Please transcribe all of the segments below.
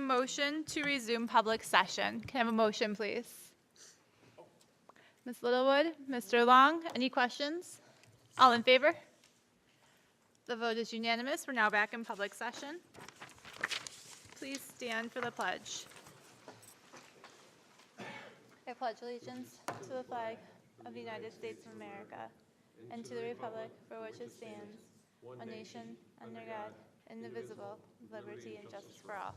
motion to resume public session. Can I have a motion, please? Ms. Littlewood, Mr. Long, any questions? All in favor? The vote is unanimous. We're now back in public session. Please stand for the pledge. I pledge allegiance to the flag of the United States of America and to the republic for which it stands, one nation, under God, indivisible, with liberty and justice for all.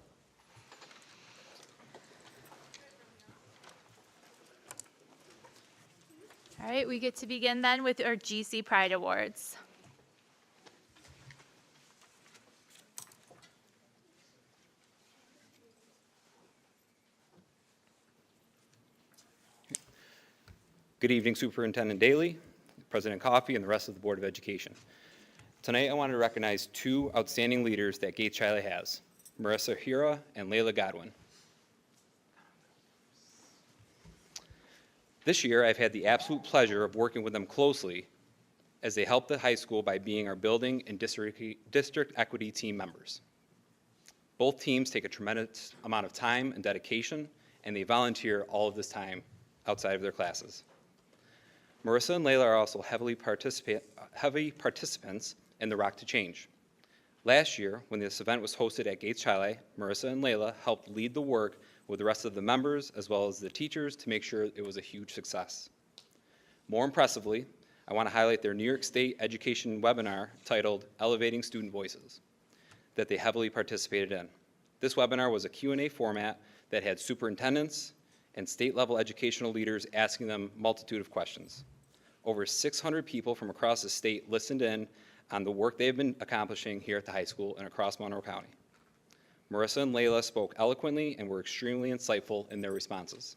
All right, we get to begin then with our GC Pride Awards. Good evening, Superintendent Daly, President Coffey, and the rest of the Board of Education. Tonight, I want to recognize two outstanding leaders that Gates Chiley has, Marissa Hira and Layla Godwin. This year, I've had the absolute pleasure of working with them closely as they help the high school by being our building and district equity team members. Both teams take a tremendous amount of time and dedication, and they volunteer all of this time outside of their classes. Marissa and Layla are also heavy participants in the Rock to Change. Last year, when this event was hosted at Gates Chiley, Marissa and Layla helped lead the work with the rest of the members as well as the teachers to make sure it was a huge success. More impressively, I want to highlight their New York State education webinar titled Elevating Student Voices that they heavily participated in. This webinar was a Q&A format that had superintendents and state-level educational leaders asking them a multitude of questions. Over 600 people from across the state listened in on the work they've been accomplishing here at the high school and across Monroe County. Marissa and Layla spoke eloquently and were extremely insightful in their responses.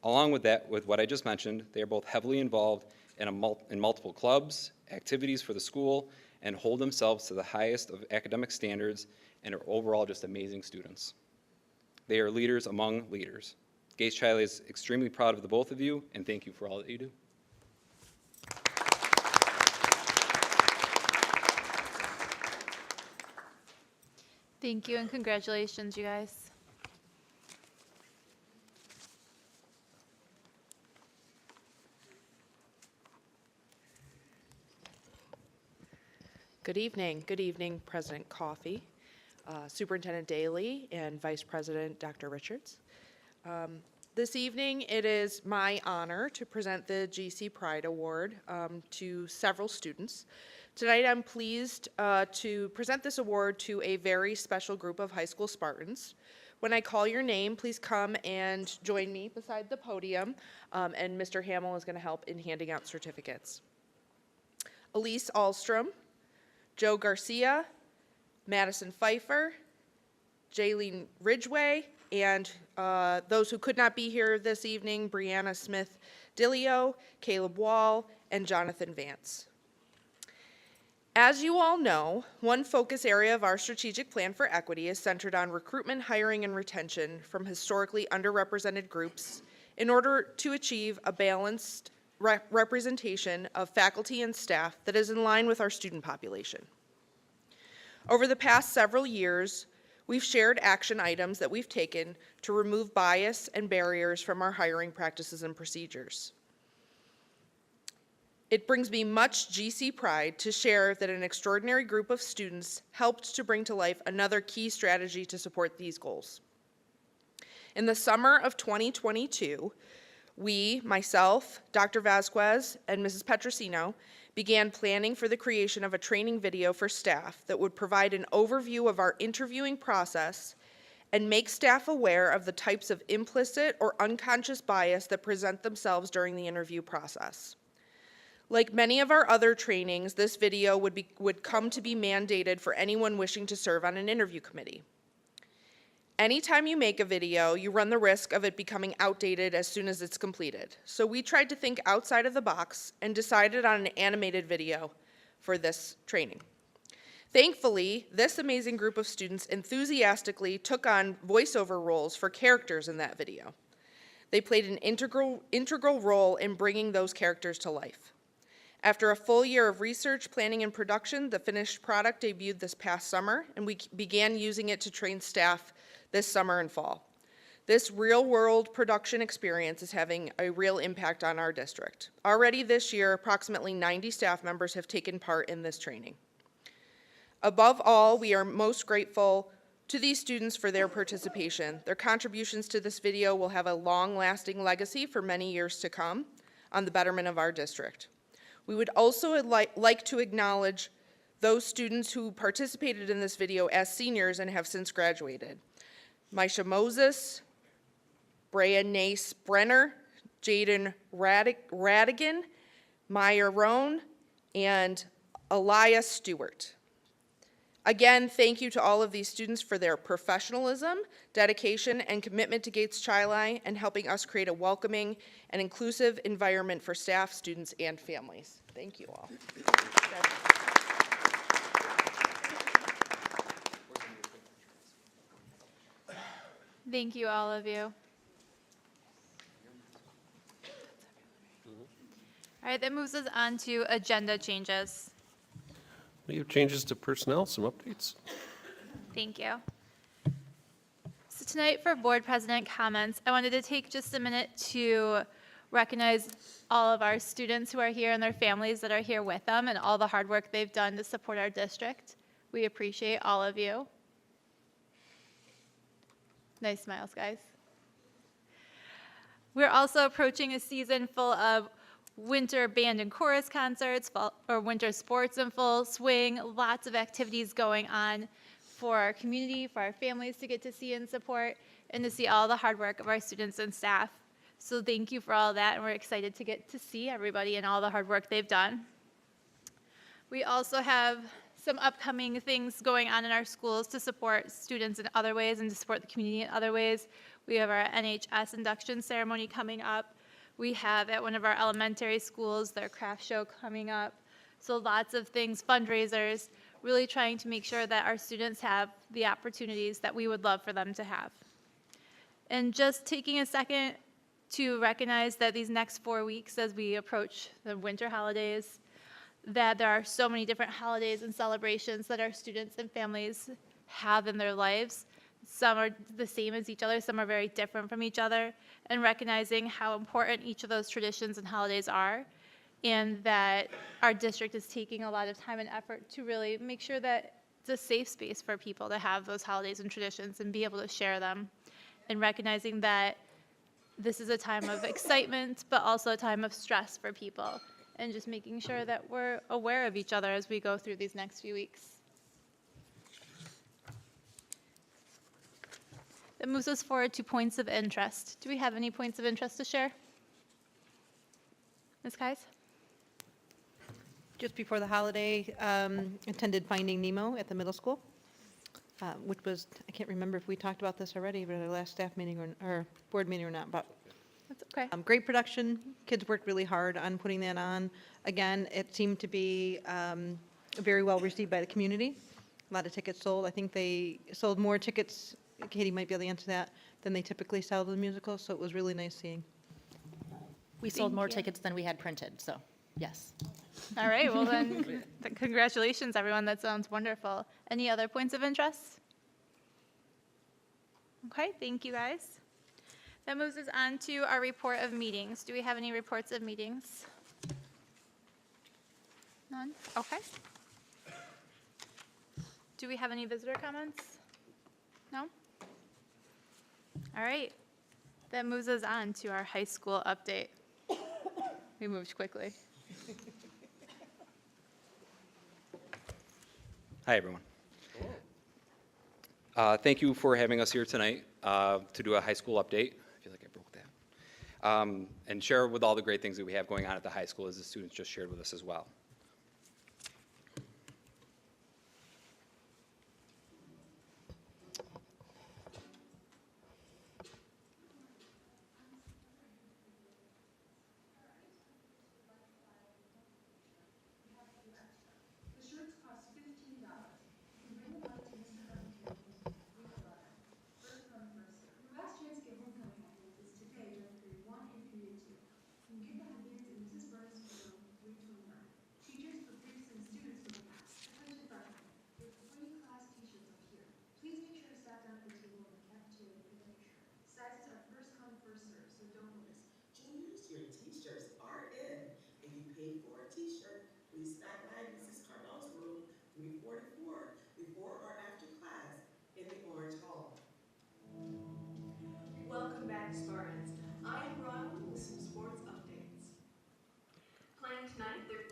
Along with that, with what I just mentioned, they are both heavily involved in multiple clubs, activities for the school, and hold themselves to the highest of academic standards and are overall just amazing students. They are leaders among leaders. Gates Chiley is extremely proud of the both of you, and thank you for all that you do. Thank you and congratulations, you guys. Good evening, President Coffey, Superintendent Daly, and Vice President Dr. Richards. This evening, it is my honor to present the GC Pride Award to several students. Tonight, I'm pleased to present this award to a very special group of high school Spartans. When I call your name, please come and join me beside the podium, and Mr. Hamill is going to help in handing out certificates. Elise Alstrom, Joe Garcia, Madison Pfeiffer, Jaylene Ridgway, and those who could not be here this evening, Brianna Smith-Dillio, Caleb Wall, and Jonathan Vance. As you all know, one focus area of our strategic plan for equity is centered on recruitment, hiring, and retention from historically underrepresented groups in order to achieve a balanced representation of faculty and staff that is in line with our student population. Over the past several years, we've shared action items that we've taken to remove bias and barriers from our hiring practices and procedures. It brings me much GC pride to share that an extraordinary group of students helped to bring to life another key strategy to support these goals. In the summer of 2022, we, myself, Dr. Vasquez, and Mrs. Petrosino, began planning for the creation of a training video for staff that would provide an overview of our interviewing process and make staff aware of the types of implicit or unconscious bias that present themselves during the interview process. Like many of our other trainings, this video would come to be mandated for anyone wishing to serve on an interview committee. Anytime you make a video, you run the risk of it becoming outdated as soon as it's completed. So we tried to think outside of the box and decided on an animated video for this training. Thankfully, this amazing group of students enthusiastically took on voiceover roles for characters in that video. They played an integral role in bringing those characters to life. After a full year of research, planning, and production, the finished product debuted this past summer, and we began using it to train staff this summer and fall. This real-world production experience is having a real impact on our district. Already this year, approximately 90 staff members have taken part in this training. Above all, we are most grateful to these students for their participation. Their contributions to this video will have a long-lasting legacy for many years to come on the betterment of our district. We would also like to acknowledge those students who participated in this video as seniors and have since graduated. Misha Moses, Brea Nace Brenner, Jaden Radigan, Maya Roan, and Elias Stewart. Again, thank you to all of these students for their professionalism, dedication, and commitment to Gates Chili and helping us create a welcoming and inclusive environment for staff, students, and families. Thank you all. Thank you, all of you. All right, that moves us on to agenda changes. We have changes to personnel, some updates. Thank you. So tonight for board president comments, I wanted to take just a minute to recognize all of our students who are here and their families that are here with them and all the hard work they've done to support our district. We appreciate all of you. Nice smiles, guys. We're also approaching a season full of winter band and chorus concerts, winter sports in full swing, lots of activities going on for our community, for our families to get to see and support, and to see all the hard work of our students and staff. So thank you for all that, and we're excited to get to see everybody and all the hard work they've done. We also have some upcoming things going on in our schools to support students in other ways and to support the community in other ways. We have our NHS induction ceremony coming up. We have at one of our elementary schools their craft show coming up. So lots of things, fundraisers, really trying to make sure that our students have the opportunities that we would love for them to have. And just taking a second to recognize that these next 4 weeks as we approach the winter holidays, that there are so many different holidays and celebrations that our students and families have in their lives. Some are the same as each other, some are very different from each other, and recognizing how important each of those traditions and holidays are, and that our district is taking a lot of time and effort to really make sure that it's a safe space for people to have those holidays and traditions and be able to share them, and recognizing that this is a time of excitement, but also a time of stress for people, and just making sure that we're aware of each other as we go through these next few weeks. That moves us forward to points of interest. Do we have any points of interest to share? Ms. Kais? Just before the holiday, attended Finding Nemo at the middle school, which was, I can't remember if we talked about this already, but our last staff meeting or board meeting or not, but That's okay. great production. Kids worked really hard on putting that on. Again, it seemed to be very well received by the community. A lot of tickets sold. I think they sold more tickets, Katie might be able to answer that, than they typically sell to the musical, so it was really nice seeing. We sold Thank more you. tickets than we had printed, so, yes. All right, well then, congratulations, everyone. That sounds wonderful. Any other points of interest? Okay, thank you, guys. That moves us on to our report of meetings. Do we have any reports of meetings? None? Okay. Do we have any visitor comments? No? All right. That moves us on to our high school update. We moved quickly. Hi, everyone. Thank you for having us here tonight to do a high school update. I feel like I broke that. And share with all the great things that we have going on at the high school, as the students just shared with us as well. paid for a t-shirt, please stop by Mrs. Cardell's room 344 before or after class in the Orange Hall. Welcome back, Spartans. I am Ronald with some sports updates. Playing tonight,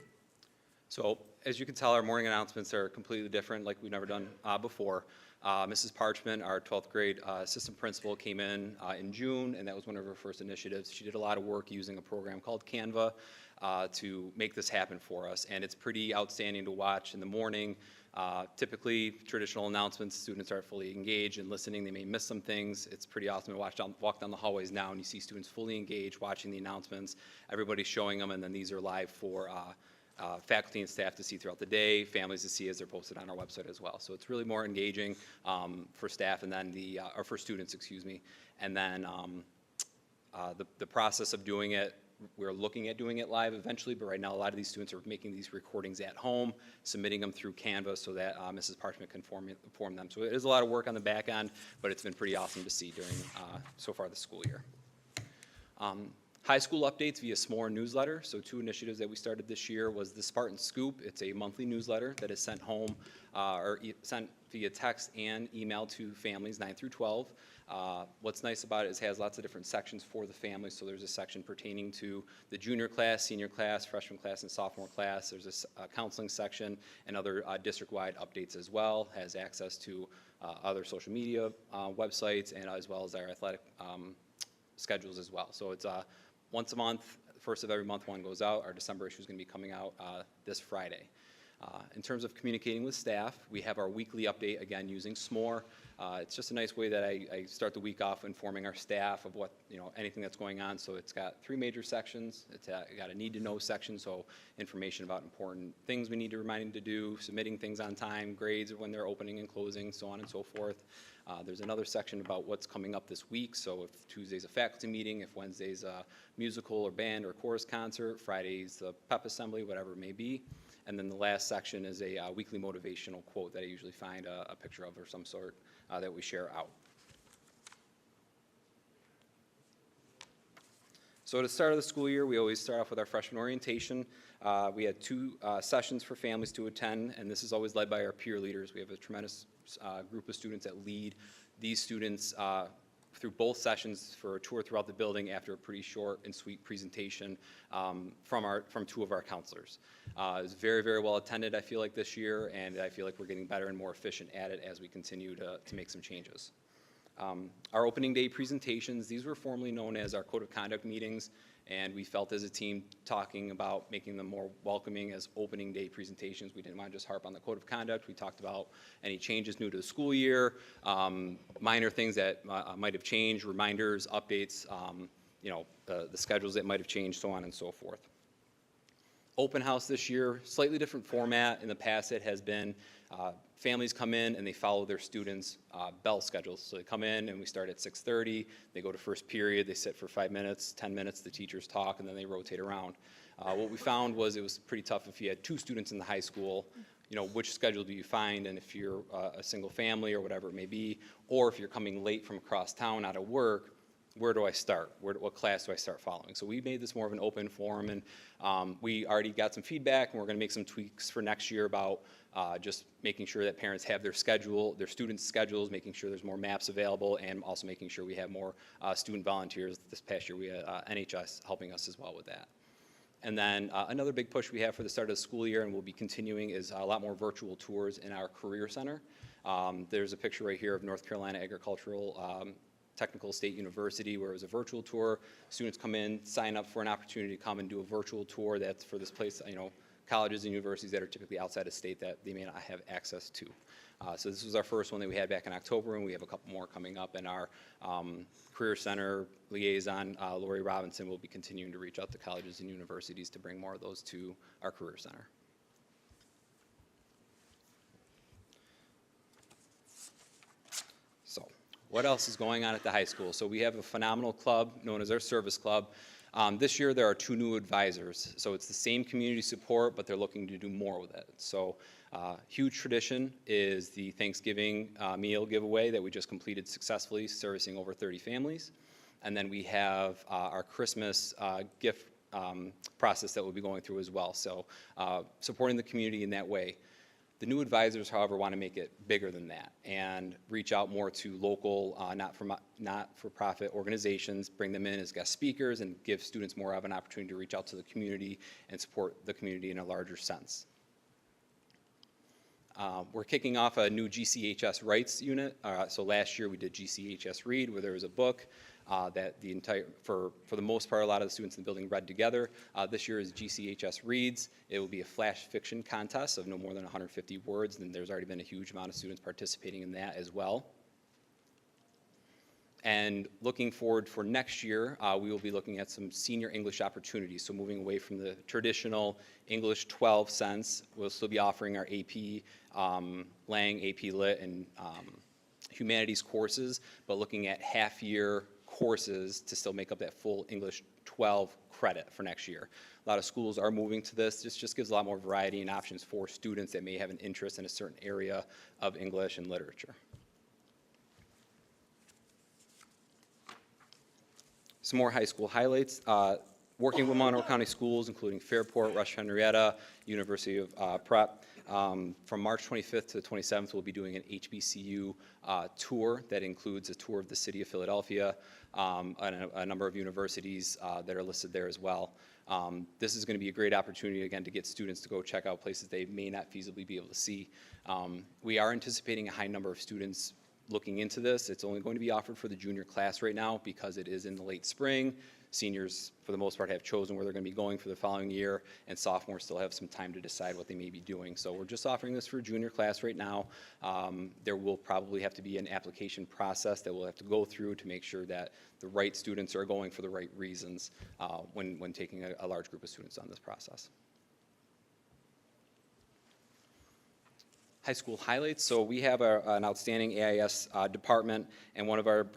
So as you can tell, our morning announcements are completely different, like we've never done before. Mrs. Parchment, our 12th grade assistant principal, came in June, and that was one of her first initiatives. She did a lot of work using a program called Canva to make this happen for us, and it's pretty outstanding to watch in the morning. Typically, traditional announcements, students aren't fully engaged and listening. They may miss some things. It's pretty awesome to walk down the hallways now, and you see students fully engaged, watching the announcements. Everybody's showing them, and then these are live for faculty and staff to see throughout the day, families to see as they're posted on our website as well. So it's really more engaging for staff and then or for students, excuse me. And then the process of doing it, we're looking at doing it live eventually, but right now a lot of these students are making these recordings at home, submitting them through Canva so that Mrs. Parchment can form them. So it is a lot of work on the back end, but it's been pretty awesome to see during so far the school year. High school updates via S'more newsletter. So 2 initiatives that we started this year was the Spartan Scoop. It's a monthly newsletter that is sent home sent via text and email to families 9 through 12. What's nice about it is it has lots of different sections for the families. So there's a section pertaining to the junior class, senior class, freshman class, and sophomore class. There's a counseling section and other district-wide updates as well. Has access to other social media websites and as well as our athletic schedules as well. So it's once a month, first of every month one goes out. Our December issue is going to be coming out this Friday. In terms of communicating with staff, we have our weekly update, again, using S'more. It's just a nice way that I start the week off informing our staff of what, anything that's going on. So it's got 3 major sections. It's got a need-to-know section, so information about important things we need to remind them to do, submitting things on time, grades when they're opening and closing, so on and so forth. There's another section about what's coming up this week. So if Tuesday's a faculty meeting, if Wednesday's a musical or band or chorus concert, Friday's the pep assembly, whatever it may be. And then the last section is a weekly motivational quote that I usually find a picture of or some sort that we share out. So at the start of the school year, we always start off with our freshman orientation. We had 2 sessions for families to attend, and this is always led by our peer leaders. We have a tremendous group of students that lead these students through both sessions for a tour throughout the building after a pretty short and sweet presentation from 2 of our counselors. It was very, very well attended, I feel like, this year, and I feel like we're getting better and more efficient at it as we continue to make some changes. Our opening day presentations, these were formerly known as our code of conduct meetings, and we felt as a team talking about making them more welcoming as opening day presentations. We didn't want to just harp on the code of conduct. We talked about any changes new to the school year, minor things that might have changed, reminders, updates, the schedules that might have changed, so on and so forth. Open house this year, slightly different format. In the past, it has been families come in and they follow their students' bell schedules. So they come in and we start at 6:30. They go to first period. They sit for 5 minutes, 10 minutes. The teachers talk and then they rotate around. What we found was it was pretty tough if you had 2 students in the high school. Which schedule do you find? And if you're a single family or whatever it may be, or if you're coming late from across town out of work, where do I start? What class do I start following? So we made this more of an open forum, and we already got some feedback, and we're going to make some tweaks for next year about just making sure that parents have their students' schedules, making sure there's more maps available, and also making sure we have more student volunteers. This past year, we had NHS helping us as well with that. And then another big push we have for the start of the school year, and we'll be continuing, is a lot more virtual tours in our Career Center. There's a picture right here of North Carolina Agricultural Technical State University, where it was a virtual tour. Students come in, sign up for an opportunity to come and do a virtual tour that's for this place, colleges and universities that are typically outside of state that they may not have access to. So this was our first one that we had back in October, and we have a couple more coming up. And our Career Center liaison, Lori Robinson, will be continuing to reach out to colleges and universities to bring more of those to our Career Center. So what else is going on at the high school? So we have a phenomenal club known as our Service Club. This year there are 2 new advisors. So it's the same community support, but they're looking to do more with it. So huge tradition is the Thanksgiving meal giveaway that we just completed successfully, servicing over 30 families. And then we have our Christmas gift process that we'll be going through as well. So supporting the community in that way. The new advisors, however, want to make it bigger than that and reach out more to local, not-for-profit organizations, bring them in as guest speakers, and give students more of an opportunity to reach out to the community and support the community in a larger sense. We're kicking off a new GCHS Rights unit. So last year we did GCHS Read, where there was a book that for the most part, a lot of the students in the building read together. This year is GCHS Reads. It will be a flash fiction contest of no more than 150 words, and there's already been a huge amount of students participating in that as well. And looking forward for next year, we will be looking at some senior English opportunities. So moving away from the traditional English 12 cents, we'll still be offering our AP Lang, AP Lit, and humanities courses, but looking at half-year courses to still make up that full English 12 credit for next year. A lot of schools are moving to this. This just gives a lot more variety and options for students that may have an interest in a certain area of English and literature. Some more high school highlights. Working with Monroe County schools, including Fairport, Rush Henrietta, University of Prep. From March 25th to the 27th, we'll be doing an HBCU tour that includes a tour of the city of Philadelphia and a number of universities that are listed there as well. This is going to be a great opportunity, again, to get students to go check out places they may not feasibly be able to see. We are anticipating a high number of students looking into this. It's only going to be offered for the junior class right now because it is in the late spring. Seniors, for the most part, have chosen where they're going to be going for the following year, and sophomores still have some time to decide what they may be doing. So we're just offering this for junior class right now. There will probably have to be an application process that we'll have to go through to make sure that the right students are going for the right reasons when taking a large group of students on this process. High school highlights. So we have an outstanding AIS department, and one of our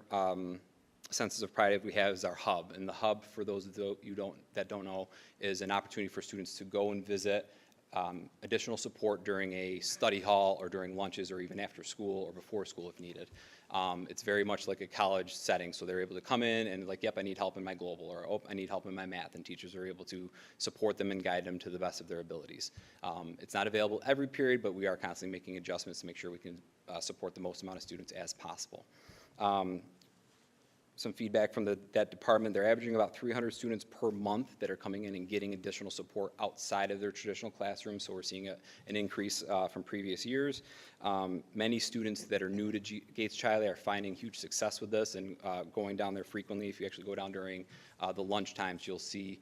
senses of pride we have is our hub. And the hub, for those of you that don't know, is an opportunity for students to go and visit additional support during a study hall or during lunches or even after school or before school if needed. It's very much like a college setting, so they're able to come in and like, yep, I need help in my global, or oh, I need help in my math, and teachers are able to support them and guide them to the best of their abilities. It's not available every period, but we are constantly making adjustments to make sure we can support the most amount of students as possible. Some feedback from that department, they're averaging about 300 students per month that are coming in and getting additional support outside of their traditional classroom, so we're seeing an increase from previous years. Many students that are new to Gates Chiley are finding huge success with this and going down there frequently. If you actually go down during the lunch times, you'll see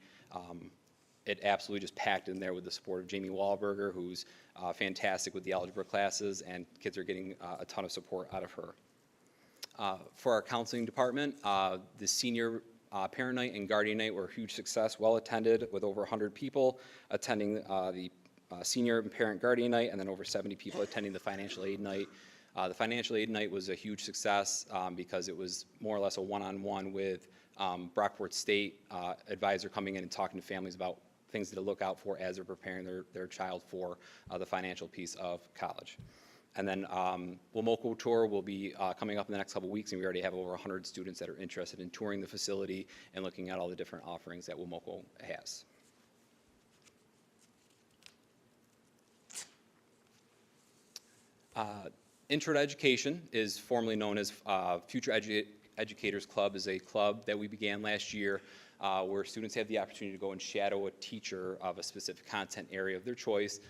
it absolutely just packed in there with the support of Jamie Wahlberger, who's fantastic with the algebra classes, and kids are getting a ton of support out of her. For our counseling department, the senior parent night and guardian night were a huge success, well attended with over 100 people attending the senior and parent guardian night, and then over 70 people attending the financial aid night. The financial aid night was a huge success because it was more or less a one-on-one with Brockport State advisor coming in and talking to families about things to look out for as they're preparing their child for the financial piece of college. And then Wamoko Tour will be coming up in the next couple of weeks, and we already have over 100 students that are interested in touring the facility and looking at all the different offerings that Wamoko has. Intro to Education is formerly known as Future Educators Club, is a club that we began last year where students have the opportunity to go and shadow a teacher of a specific content area of their choice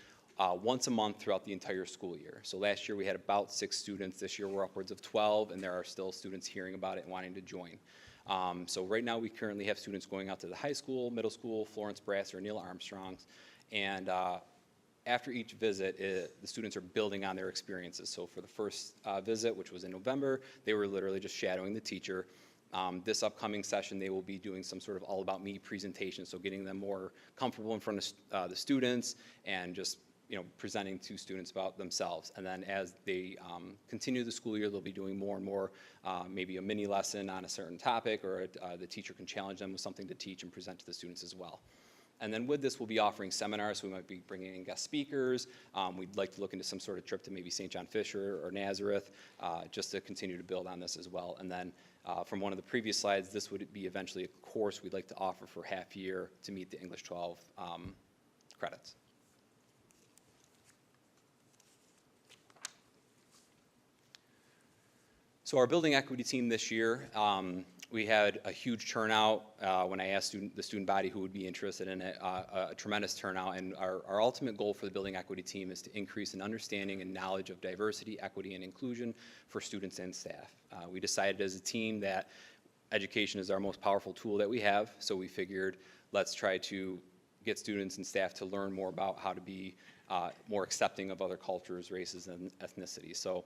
once a month throughout the entire school year. So last year we had about 6 students. This year we're upwards of 12, and there are still students hearing about it and wanting to join. So right now we currently have students going out to the high school, middle school, Florence Brass or Neil Armstrong's, and after each visit, the students are building on their experiences. So for the first visit, which was in November, they were literally just shadowing the teacher. This upcoming session, they will be doing some sort of all about me presentation, so getting them more comfortable in front of the students and just presenting to students about themselves. And then as they continue the school year, they'll be doing more and more, maybe a mini lesson on a certain topic, or the teacher can challenge them with something to teach and present to the students as well. And then with this, we'll be offering seminars, so we might be bringing in guest speakers. We'd like to look into some sort of trip to maybe St. John Fisher or Nazareth, just to continue to build on this as well. And then from one of the previous slides, this would be eventually a course we'd like to offer for half year to meet the English 12 credits. So our building equity team this year, we had a huge turnout when I asked the student body who would be interested in it, a tremendous turnout. And our ultimate goal for the building equity team is to increase an understanding and knowledge of diversity, equity, and inclusion for students and staff. We decided as a team that education is our most powerful tool that we have, so we figured let's try to get students and staff to learn more about how to be more accepting of other cultures, races, and ethnicities. So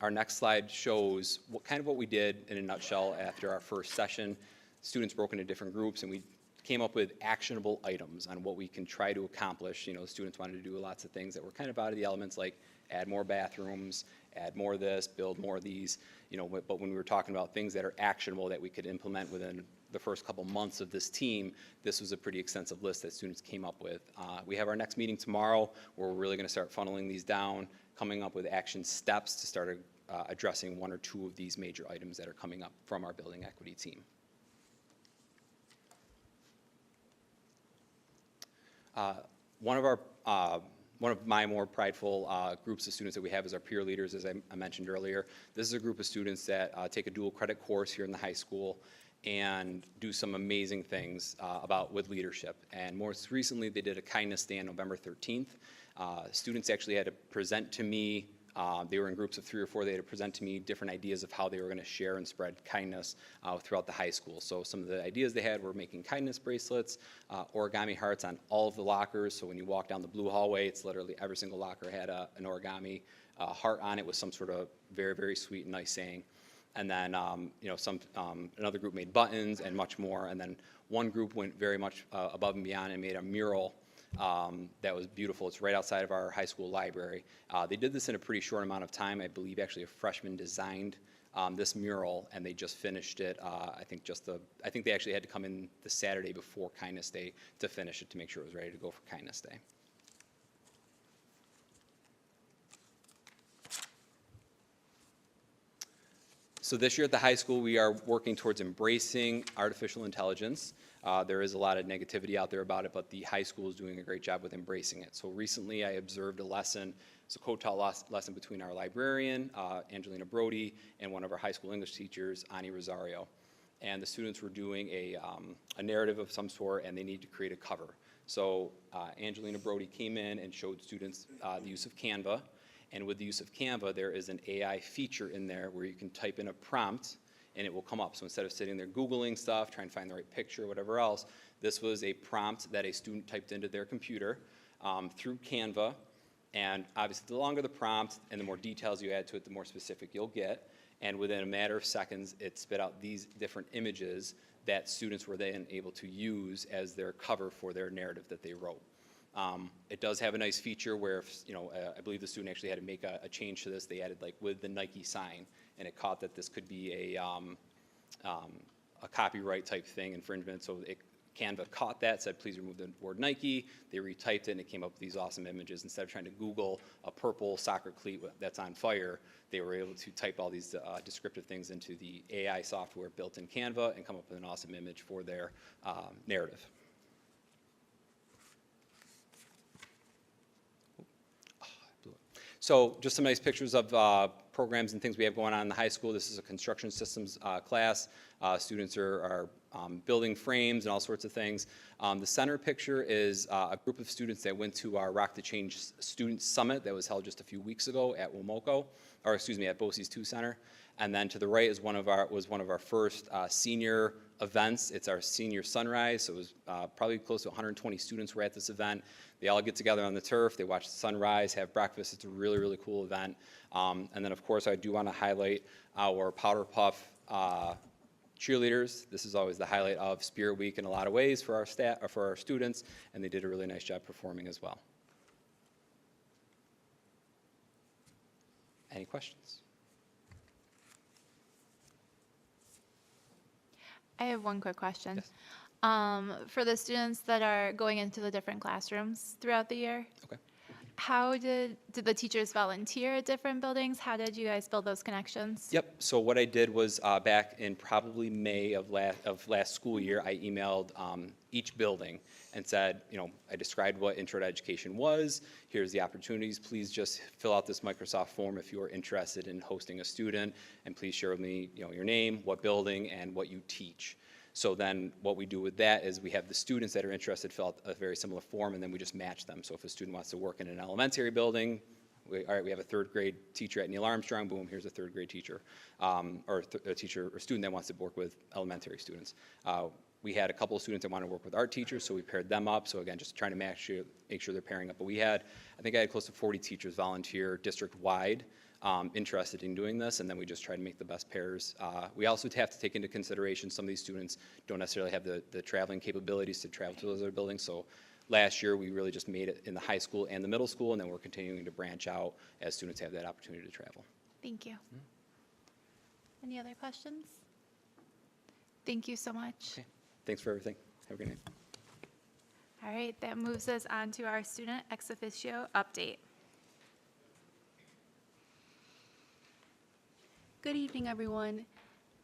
our next slide shows what we did in a nutshell after our first session. Students broke into different groups, and we came up with actionable items on what we can try to accomplish. You know, students wanted to do lots of things that were kind of out of the elements, like add more bathrooms, add more of this, build more of these, you know, but when we were talking about things that are actionable that we could implement within the first couple months of this team, this was a pretty extensive list that students came up with. We have our next meeting tomorrow where we're really going to start funneling these down, coming up with action steps to start addressing one or two of these major items that are coming up from our building equity team. One of my more prideful groups of students that we have is our peer leaders, as I mentioned earlier. This is a group of students that take a dual credit course here in the high school and do some amazing things with leadership. And most recently, they did a kindness day on November 13th. Students actually had to present to me, they were in groups of 3 or 4, they had to present to me different ideas of how they were going to share and spread kindness throughout the high school. So some of the ideas they had were making kindness bracelets, origami hearts on all of the lockers. So when you walk down the blue hallway, it's literally every single locker had an origami heart on it with some sort of very, very sweet and nice saying. And then, you know, another group made buttons and much more. And then one group went very much above and beyond and made a mural that was beautiful. It's right outside of our high school library. They did this in a pretty short amount of time. I believe actually a freshman designed this mural, and they just finished it. I think they actually had to come in the Saturday before Kindness Day to finish it to make sure it was ready to go for Kindness Day. So this year at the high school, we are working towards embracing artificial intelligence. There is a lot of negativity out there about it, but the high school is doing a great job with embracing it. So recently I observed a lesson, it's a co-taught lesson between our librarian, Angelina Brody, and one of our high school English teachers, Ani Rosario. And the students were doing a narrative of some sort, and they need to create a cover. So Angelina Brody came in and showed students the use of Canva. And with the use of Canva, there is an AI feature in there where you can type in a prompt and it will come up. So instead of sitting there Googling stuff, trying to find the right picture, whatever else, this was a prompt that a student typed into their computer through Canva. And obviously, the longer the prompt and the more details you add to it, the more specific you'll get. And within a matter of seconds, it spit out these different images that students were then able to use as their cover for their narrative that they wrote. It does have a nice feature where, you know, I believe the student actually had to make a change to this. They added like with the Nike sign, and it caught that this could be a copyright type thing, infringement. So Canva caught that, said please remove the word Nike. They retyped it, and it came up with these awesome images. Instead of trying to Google a purple soccer cleat that's on fire, they were able to type all these descriptive things into the AI software built in Canva and come up with an awesome image for their narrative. So just some nice pictures of programs and things we have going on in the high school. This is a construction systems class. Students are building frames and all sorts of things. The center picture is a group of students that went to our Rock the Change Student Summit that was held just a few weeks ago at WMOCO, or excuse me, at BOCES 2 Center. And then to the right is one of our first senior events. It's our senior sunrise. So it was probably close to 120 students were at this event. They all get together on the turf. They watch the sunrise, have breakfast. It's a really, really cool event. And then, of course, I do want to highlight our Powder Puff cheerleaders. This is always the highlight of Spirit Week in a lot of ways for our staff, or for our students, and they did a really nice job performing as well. Any questions? I have one quick question. Yes. For the students that are going into the different classrooms throughout the year, Okay. how did the teachers volunteer at different buildings? How did you guys build those connections? Yep, so what I did was, back in probably May of last school year, I emailed each building and said, I described what intro to education was, here's the opportunities, please just fill out this Microsoft form if you are interested in hosting a student, and please share with me, your name, what building, and what you teach. So then what we do with that is we have the students that are interested fill out a very similar form, and then we just match them. So if a student wants to work in an elementary building, all right, we have a third grade teacher at Neil Armstrong, boom, here's a third grade teacher, or a teacher or student that wants to work with elementary students. We had a couple of students that want to work with art teachers, so we paired them up. So again, just trying to make sure they're pairing up. But I think I had close to 40 teachers volunteer district-wide interested in doing this, and then we just try to make the best pairs. We also have to take into consideration some of these students don't necessarily have the traveling capabilities to travel to those other buildings. So last year, we really just made it in the high school and the middle school, and then we're continuing to branch out as students have that opportunity to travel. Thank you. Any other questions? Thank you so much. Okay. Thanks for everything. Have a good night. All right, that moves us on to our student ex officio update. Good evening, everyone.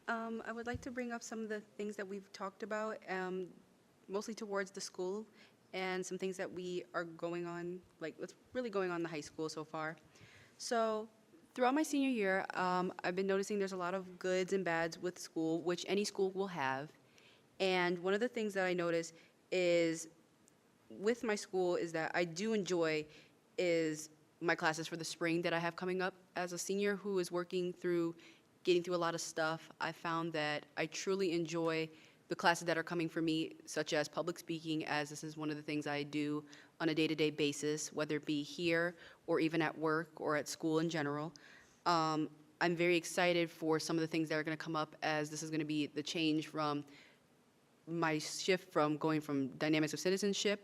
I would like to bring up some of the things that we've talked about, mostly towards the school, and some things that we are going on, like what's really going on in the high school so far. So throughout my senior year, I've been noticing there's a lot of goods and bads with school, which any school will have. And one of the things that I notice is with my school is that I do enjoy is my classes for the spring that I have coming up. As a senior who is getting through a lot of stuff, I found that I truly enjoy the classes that are coming for me, such as public speaking, as this is one of the things I do on a day-to-day basis, whether it be here or even at work or at school in general. I'm very excited for some of the things that are going to come up, as this is going to be the change from my shift from going from dynamics of citizenship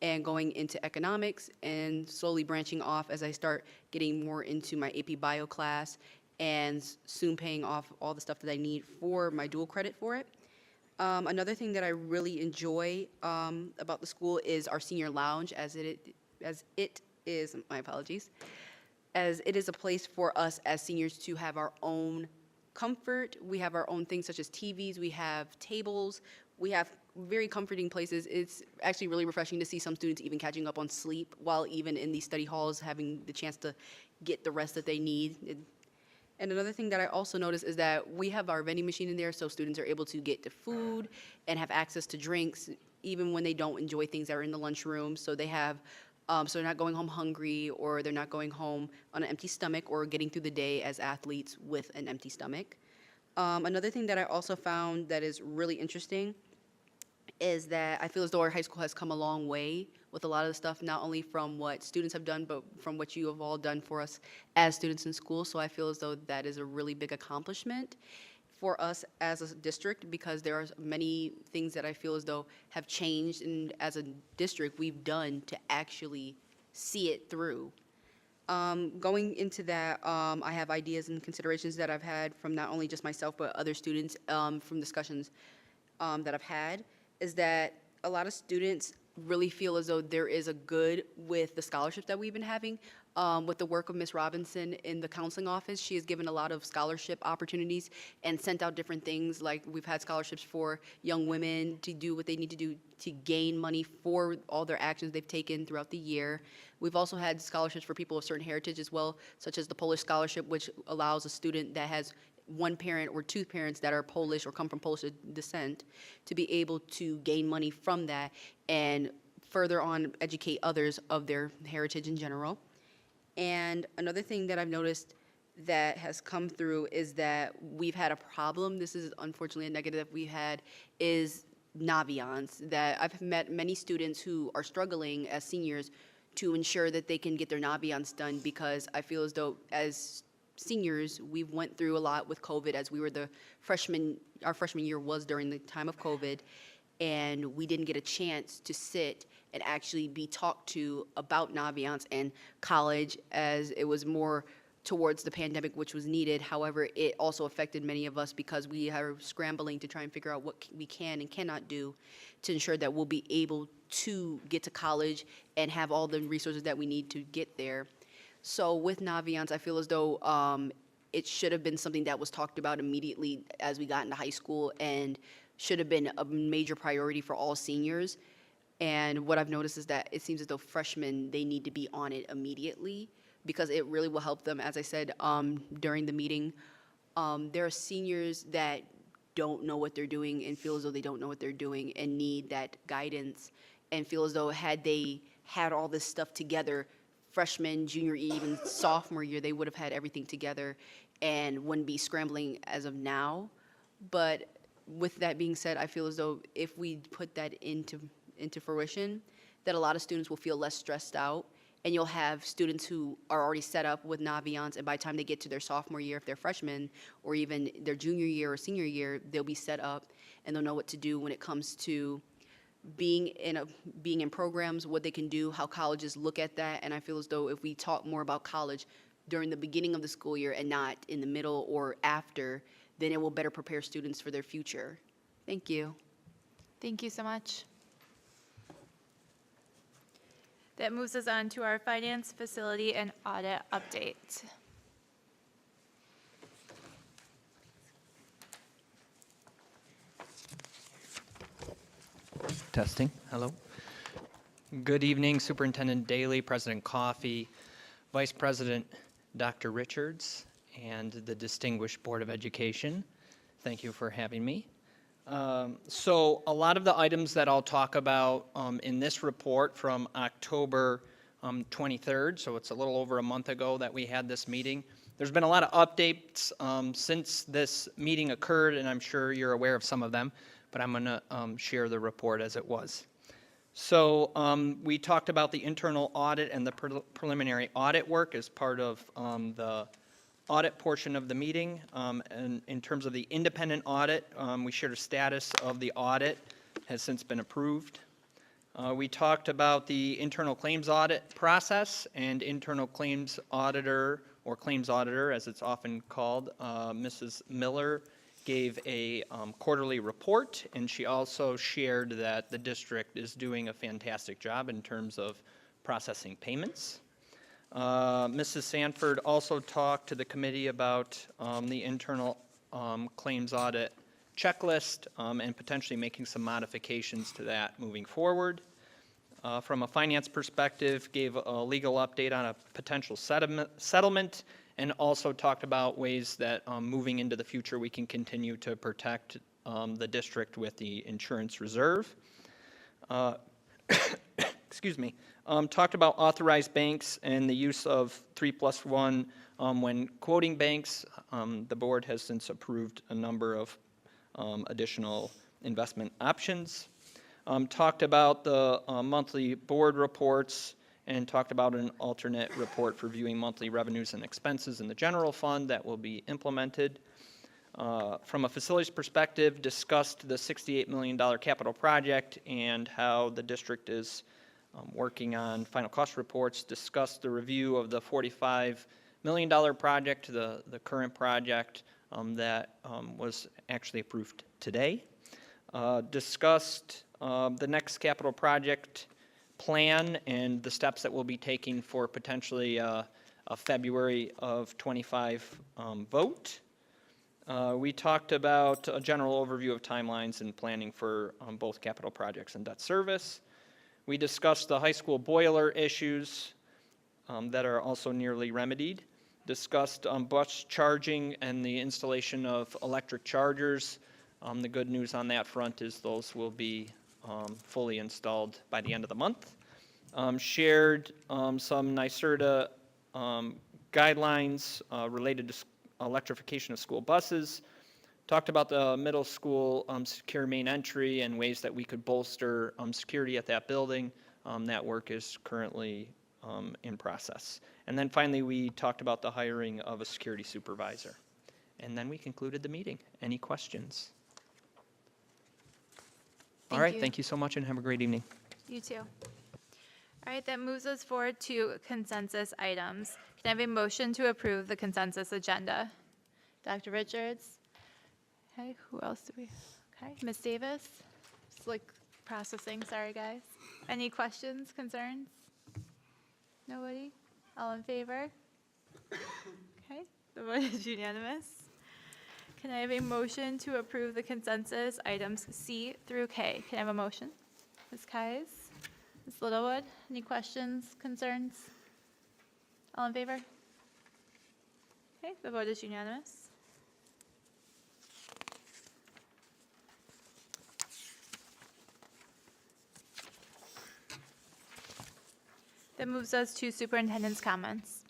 and going into economics, and slowly branching off as I start getting more into my AP Bio class, and soon paying off all the stuff that I need for my dual credit for it. Another thing that I really enjoy about the school is our senior lounge, as it is, my apologies, as it is a place for us as seniors to have our own comfort. We have our own things such as TVs, we have tables, we have very comforting places. It's actually really refreshing to see some students even catching up on sleep while even in these study halls having the chance to get the rest that they need. And another thing that I also noticed is that we have our vending machine in there, so students are able to get to food and have access to drinks even when they don't enjoy things that are in the lunchroom. So they have, so they're not going home hungry, or they're not going home on an empty stomach, or getting through the day as athletes with an empty stomach. Another thing that I also found that is really interesting is that I feel as though our high school has come a long way with a lot of the stuff, not only from what students have done, but from what you have all done for us as students in school. So I feel as though that is a really big accomplishment for us as a district, because there are many things that I feel as though have changed, and as a district we've done to actually see it through. Going into that, I have ideas and considerations that I've had from not only just myself, but other students from discussions that I've had, is that a lot of students really feel as though there is a good with the scholarships that we've been having. With the work of Ms. Robinson in the counseling office, she has given a lot of scholarship opportunities and sent out different things. Like we've had scholarships for young women to do what they need to do to gain money for all their actions they've taken throughout the year. We've also had scholarships for people of certain heritage as well, such as the Polish scholarship, which allows a student that has one parent or two parents that are Polish or come from Polish descent to be able to gain money from that and further on educate others of their heritage in general. And another thing that I've noticed that has come through is that we've had a problem, this is unfortunately a negative we've had, is Naviance. That I've met many students who are struggling as seniors to ensure that they can get their Naviance done, because I feel as though as seniors, we've went through a lot with COVID, as we were the freshmen, our freshman year was during the time of COVID, and we didn't get a chance to sit and actually be talked to about Naviance and college, as it was more towards the pandemic, which was needed. However, it also affected many of us because we are scrambling to try and figure out what we can and cannot do to ensure that we'll be able to get to college and have all the resources that we need to get there. So with Naviance, I feel as though it should have been something that was talked about immediately as we got into high school and should have been a major priority for all seniors. And what I've noticed is that it seems as though freshmen, they need to be on it immediately because it really will help them. As I said during the meeting, there are seniors that don't know what they're doing and feel as though they don't know what they're doing and need that guidance and feel as though had they had all this stuff together, freshman, junior, even sophomore year, they would have had everything together and wouldn't be scrambling as of now. But with that being said, I feel as though if we put that into fruition, that a lot of students will feel less stressed out, and you'll have students who are already set up with Naviance, and by the time they get to their sophomore year, if they're freshmen, or even their junior year or senior year, they'll be set up, and they'll know what to do when it comes to being in programs, what they can do, how colleges look at that, and I feel as though if we talk more about college during the beginning of the school year and not in the middle or after, then it will better prepare students for their future. Thank you. Thank you so much. That moves us on to our finance, facility, and audit update. Testing, hello. Good evening, Superintendent Daly, President Coffey, Vice President Dr. Richards, and the distinguished Board of Education. Thank you for having me. So a lot of the items that I'll talk about in this report from October 23rd, so it's a little over a month ago that we had this meeting. There's been a lot of updates since this meeting occurred, and I'm sure you're aware of some of them, but I'm going to share the report as it was. So we talked about the internal audit and the preliminary audit work as part of the audit portion of the meeting. And in terms of the independent audit, we shared a status of the audit has since been approved. We talked about the internal claims audit process and internal claims auditor, or claims auditor as it's often called, Mrs. Miller gave a quarterly report, and she also shared that the district is doing a fantastic job in terms of processing payments. Mrs. Sanford also talked to the committee about the internal claims audit checklist and potentially making some modifications to that moving forward. From a finance perspective, gave a legal update on a potential settlement and also talked about ways that moving into the future we can continue to protect the district with the insurance reserve. Excuse me. Talked about authorized banks and the use of 3+1 when quoting banks. The board has since approved a number of additional investment options. Talked about the monthly board reports and talked about an alternate report for viewing monthly revenues and expenses in the general fund that will be implemented. From a facilities perspective, discussed the $68 million capital project and how the district is working on final cost reports, discussed the review of the $45 million project, the current project that was actually approved today. Discussed the next capital project plan and the steps that we'll be taking for potentially a February of 25 vote. We talked about a general overview of timelines and planning for both capital projects and debt service. We discussed the high school boiler issues that are also nearly remedied. Discussed bus charging and the installation of electric chargers. The good news on that front is those will be fully installed by the end of the month. Shared some NYSERDA guidelines related to electrification of school buses. Talked about the middle school secure main entry and ways that we could bolster security at that building. That work is currently in process. And then finally, we talked about the hiring of a security supervisor. And then we concluded the meeting. Any questions? All right, thank you so much and have a great evening. You too. All right, that moves us forward to consensus items. Can Can I have a motion to approve the consensus agenda? Dr. Richards? Okay, who else do we, okay, Ms. Davis? Just like processing, sorry, guys. Any questions, concerns? Nobody? All in favor? Okay, the vote is unanimous. Can I have a motion to approve the consensus items C through K? Can I have a motion? Ms. Kies? Ms. Littlewood? Any questions, concerns? All in favor? Okay, the vote is unanimous. That moves us to superintendent's comments.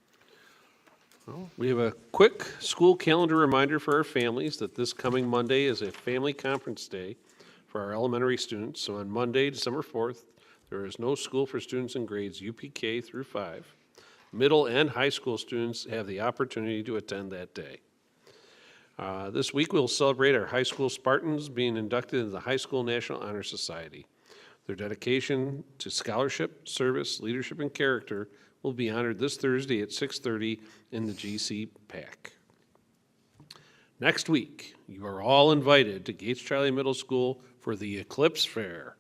Well, we have a quick school calendar reminder for our families that this coming Monday is a family conference day for our elementary students. So on Monday, December 4th, there is no school for students in grades UPK through 5. Middle and high school students have the opportunity to attend that day. This week, we'll celebrate our high school Spartans being inducted into the High School National Honor Society. Their dedication to scholarship, service, leadership, and character will be honored this Thursday at 6:30 in the GC PAC. Next week, you are all invited to Gates Charlie Middle School for the Eclipse Fair.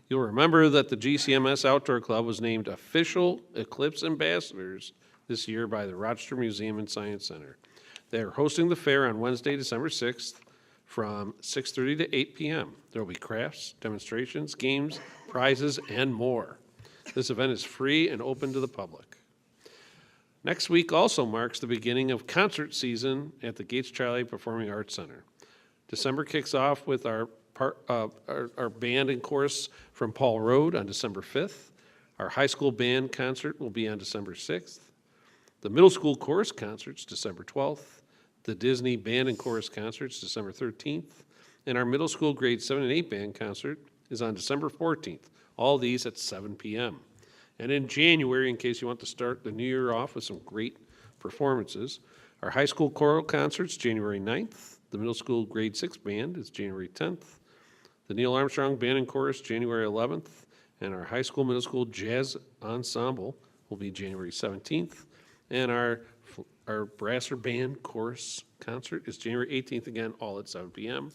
You'll remember that the GCMS Outdoor Club was named official Eclipse ambassadors this year by the Rochester Museum and Science Center. They are hosting the fair on Wednesday, December 6th from 6:30 to 8 p.m. There will be crafts, demonstrations, games, prizes, and more. This event is free and open to the public. Next week also marks the beginning of concert season at the Gates Charlie Performing Arts Center. December kicks off with our band and chorus from Paul Road on December 5th. Our high school band concert will be on December 6th. The middle school chorus concerts, December 12th. The Disney band and chorus concerts, December 13th. And our middle school grade 7 and 8 band concert is on December 14th. All these at 7 p.m. And in January, in case you want to start the new year off with some great performances, our high school choral concerts, January 9th. The middle school grade 6 band is January 10th. The Neil Armstrong band and chorus, January 11th. And our high school, middle school jazz ensemble will be January 17th. And our brasser band chorus concert is January 18th, again, all at 7 p.m.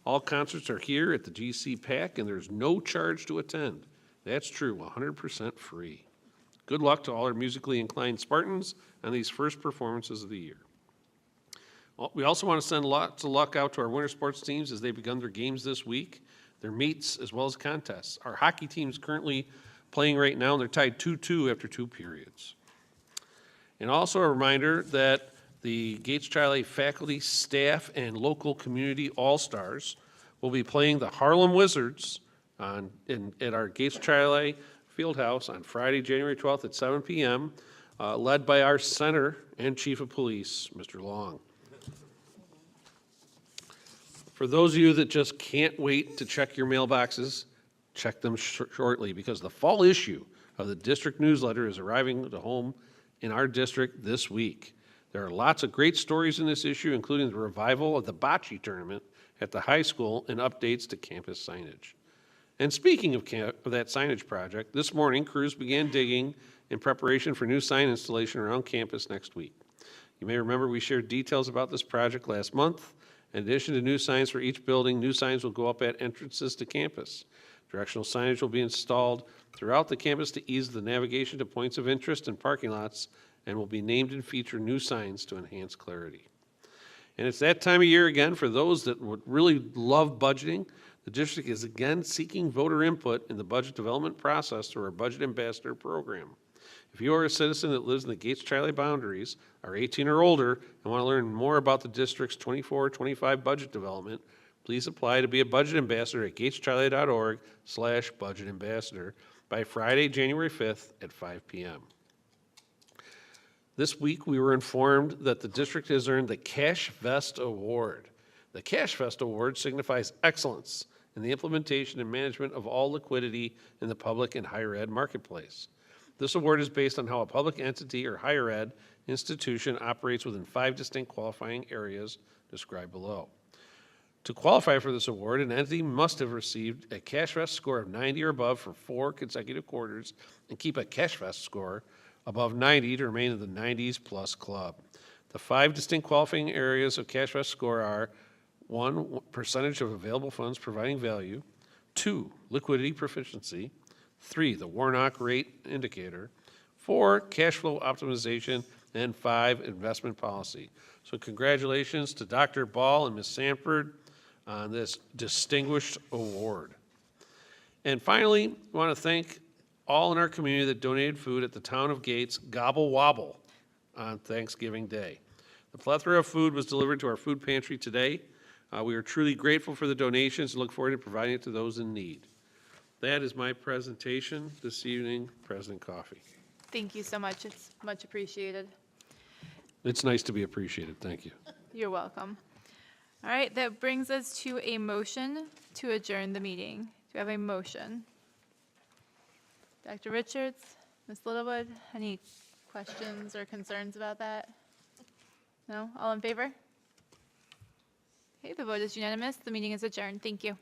All concerts are here at the GC PAC, and there's no charge to attend. That's true, 100% free. Good luck to all our musically inclined Spartans on these first performances of the year. We also want to send lots of luck out to our winter sports teams as they've begun their games this week, their meets, as well as contests. Our hockey team is currently playing right now, and they're tied 2-2 after 2 periods. And also a reminder that the Gates Charlie faculty, staff, and local community all-stars will be playing the Harlem Wizards at our Gates Charlie Fieldhouse on Friday, January 12th at 7 p.m., led by our center and chief of police, Mr. Long. For those of you that just can't wait to check your mailboxes, check them shortly, because the fall issue of the district newsletter is arriving to home in our district this week. There are lots of great stories in this issue, including the revival of the bocce tournament at the high school and updates to campus signage. And speaking of that signage project, this morning crews began digging in preparation for new sign installation around campus next week. You may remember we shared details about this project last month. In addition to new signs for each building, new signs will go up at entrances to campus. Directional signage will be installed throughout the campus to ease the navigation to points of interest and parking lots, and will be named and feature new signs to enhance clarity. And it's that time of year again for those that would really love budgeting. The district is again seeking voter input in the budget development process through our Budget Ambassador program. If you are a citizen that lives in the Gates Charlie boundaries, are 18 or older, and want to learn more about the district's 24-25 budget development, please apply to be a budget ambassador at gatescharlie.org/budgetambassador by Friday, January 5th at 5 p.m. This week, we were informed that the district has earned the Cash Vest Award. The Cash Vest Award signifies excellence in the implementation and management of all liquidity in the public and higher ed marketplace. This award is based on how a public entity or higher ed institution operates within 5 distinct qualifying areas described below. To qualify for this award, an entity must have received a Cash Vest score of 90 or above for 4 consecutive quarters and keep a Cash Vest score above 90 to remain in the 90s plus club. The 5 distinct qualifying areas of Cash West score are 1, percentage of available funds providing value, 2, liquidity proficiency, 3, the Warnock rate indicator, 4, cash flow optimization, and 5, investment policy. So congratulations to Dr. Ball and Ms. Sanford on this distinguished award. And finally, I want to thank all in our community that donated food at the Town of Gates Gobble Wobble on Thanksgiving Day. The plethora of food was delivered to our food pantry today. We are truly grateful for the donations and look forward to providing it to those in need. That is my presentation this evening, President Coffey. Thank you so much. It's much appreciated. It's nice to be appreciated. Thank you. You're welcome. All right, that brings us to a motion to adjourn the meeting. Do we have a motion? Dr. Richards, Ms. Littlewood, any questions or concerns about that? No? All in favor? Okay, the vote is unanimous. The meeting is adjourned. Thank you.